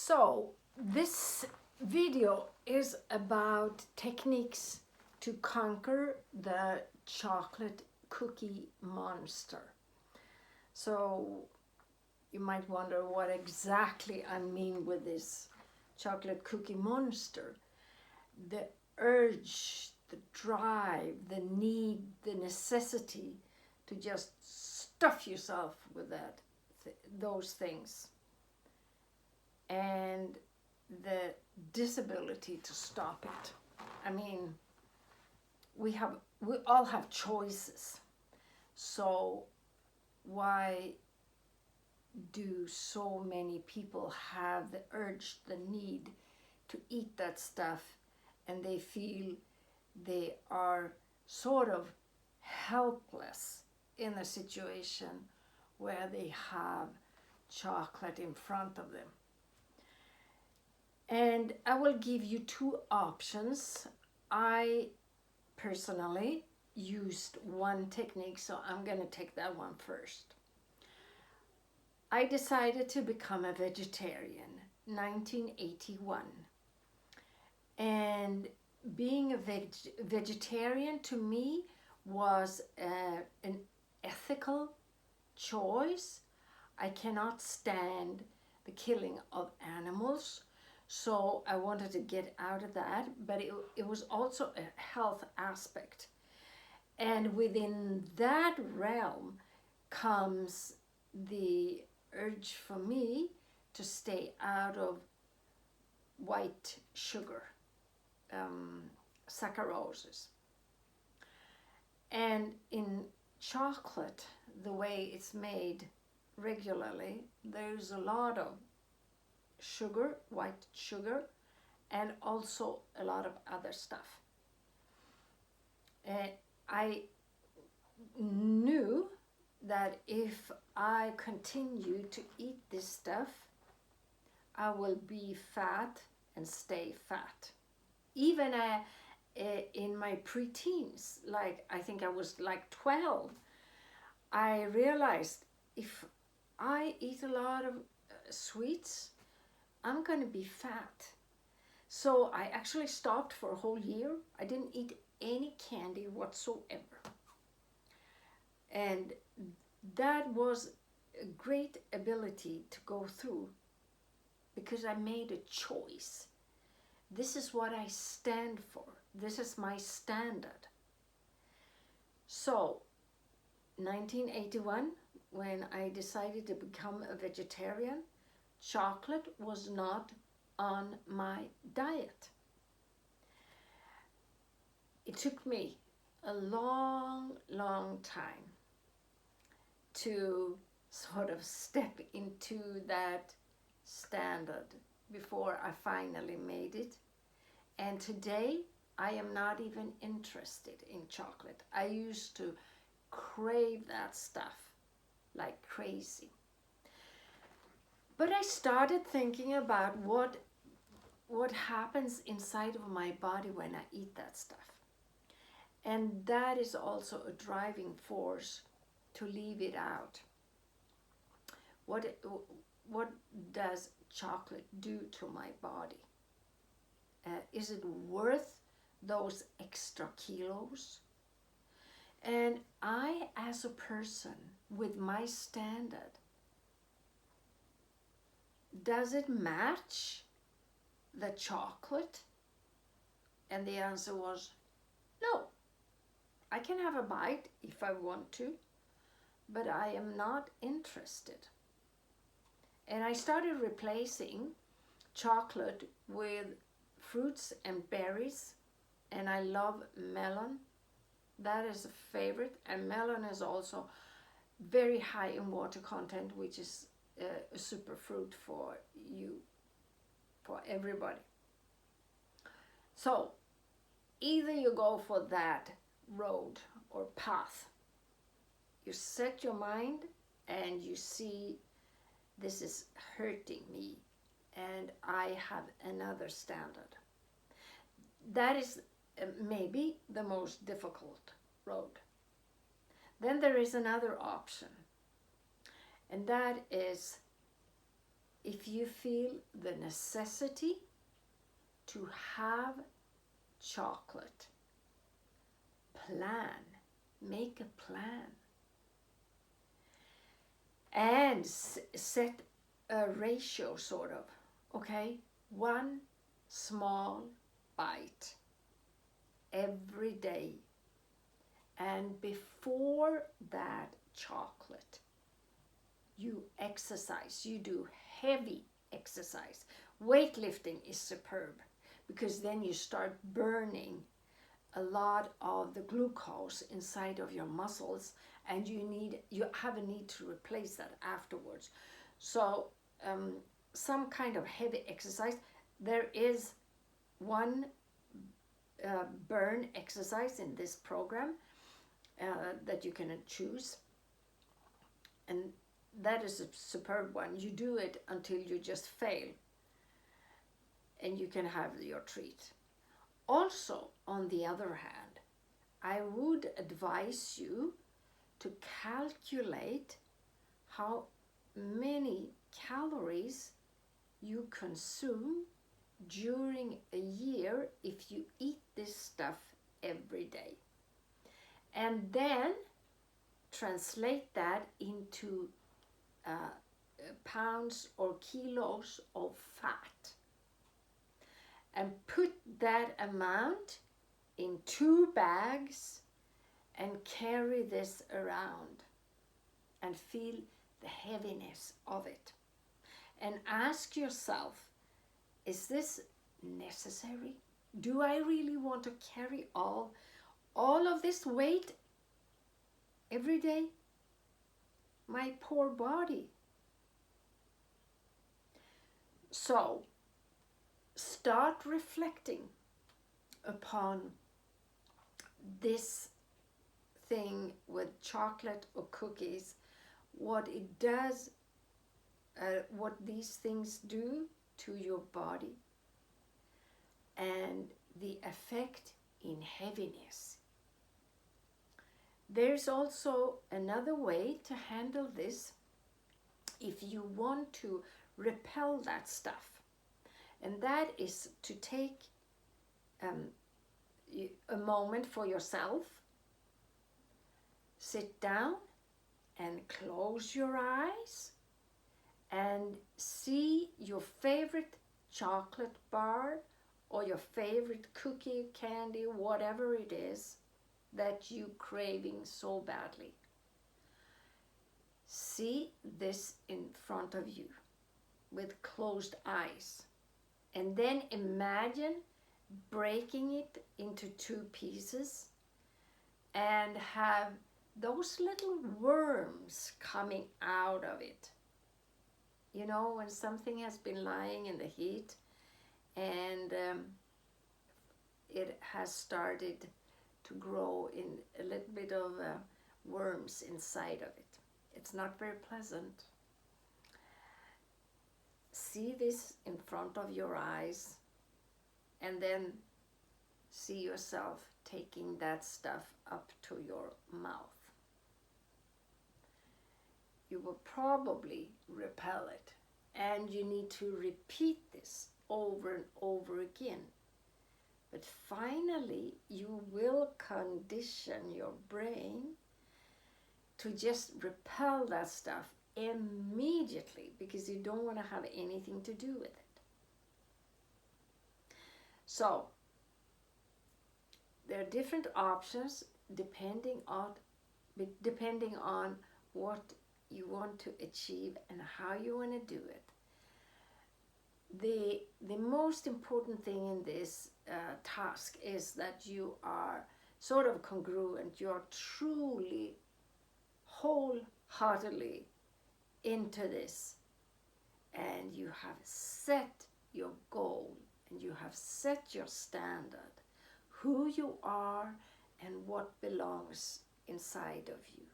So this video is about techniques to conquer the chocolate cookie monster. So you might wonder what exactly I mean with this chocolate cookie monster. The urge, the drive, the need, the necessity to just stuff yourself with those things. And the disability to stop it. I mean, we all have choices. So why do so many people have the urge, the need to eat that stuff, and they feel they are sort of helpless in a situation where they have chocolate in front of them? And I will give you two options. I personally used one technique, so I'm going to take that one first. I decided to become a vegetarian 1981. And being a vegetarian to me was an ethical choice. I cannot stand the killing of animals. So I wanted to get out of that, but it was also a health aspect. And within that realm comes the urge for me to stay out of white sugar, saccharoses. And in chocolate, the way it's made regularly, there's a lot of sugar, white sugar, and also a lot of other stuff. I knew that if I continue to eat this stuff, I will be fat and stay fat. Even in my preteens, like I think I was like 12, I realized if I eat a lot of sweets, I'm going to be fat. So I actually stopped for a whole year. I didn't eat any candy whatsoever. And that was a great ability to go through because I made a choice. This is what I stand for. This is my standard. So, 1981, when I decided to become a vegetarian, chocolate was not on my diet. It took me a long, long time to sort of step into that standard before I finally made it. And today, I am not even interested in chocolate. I used to crave that stuff like crazy. But I started thinking about what happens inside of my body when I eat that stuff. And that is also a driving force to leave it out. What does chocolate do to my body? Is it worth those extra kilos? And I, as a person with my standard, does it match the chocolate? And the answer was no. I can have a bite if I want to, but I am not interested. And I started replacing chocolate with fruits and berries, and I love melon. That is a favorite, and melon is also very high in water content, which is a super fruit for everybody. So either you go for that road or path. You set your mind and you see, this is hurting me and I have another standard. That is maybe the most difficult road. Then there is another option, and that is if you feel the necessity to have chocolate, make a plan, and set a ratio, sort of. Okay, one small bite every day. And before that chocolate, you exercise, you do heavy exercise. Weightlifting is superb, because then you start burning a lot of the glucose inside of your muscles, and you have a need to replace that afterwards. So some kind of heavy exercise. There is one burn exercise in this program that you can choose, and that is a superb one. You do it until you just fail, and you can have your treat. Also, on the other hand, I would advise you to calculate how many calories you consume during a year if you eat this stuff every day. And then translate that into pounds or kilos of fat. And put that amount in 2 bags and carry this around and feel the heaviness of it. And ask yourself, is this necessary? Do I really want to carry all of this weight every day? My poor body. So, start reflecting upon this thing with chocolate or cookies, what it does, what these things do to your body, and the effect in heaviness. There's also another way to handle this if you want to repel that stuff, and that is to take a moment for yourself, sit down and close your eyes and see your favorite chocolate bar or your favorite cookie, candy, whatever it is that you craving so badly. See this in front of you with closed eyes, and then imagine breaking it into 2 pieces and have those little worms coming out of it. You know, when something has been lying in the heat and it has started to grow in a little bit of worms inside of it. It's not very pleasant. See this in front of your eyes, and then see yourself taking that stuff up to your mouth. You will probably repel it, and you need to repeat this over and over again. But finally, you will condition your brain to just repel that stuff immediately, because you don't want to have anything to do with it. So, there are different options depending on what you want to achieve and how you want to do it. The most important thing in this task is that you are sort of congruent. You're truly, wholeheartedly into this, and you have set your goal and you have set your standard, who you are and what belongs inside of you.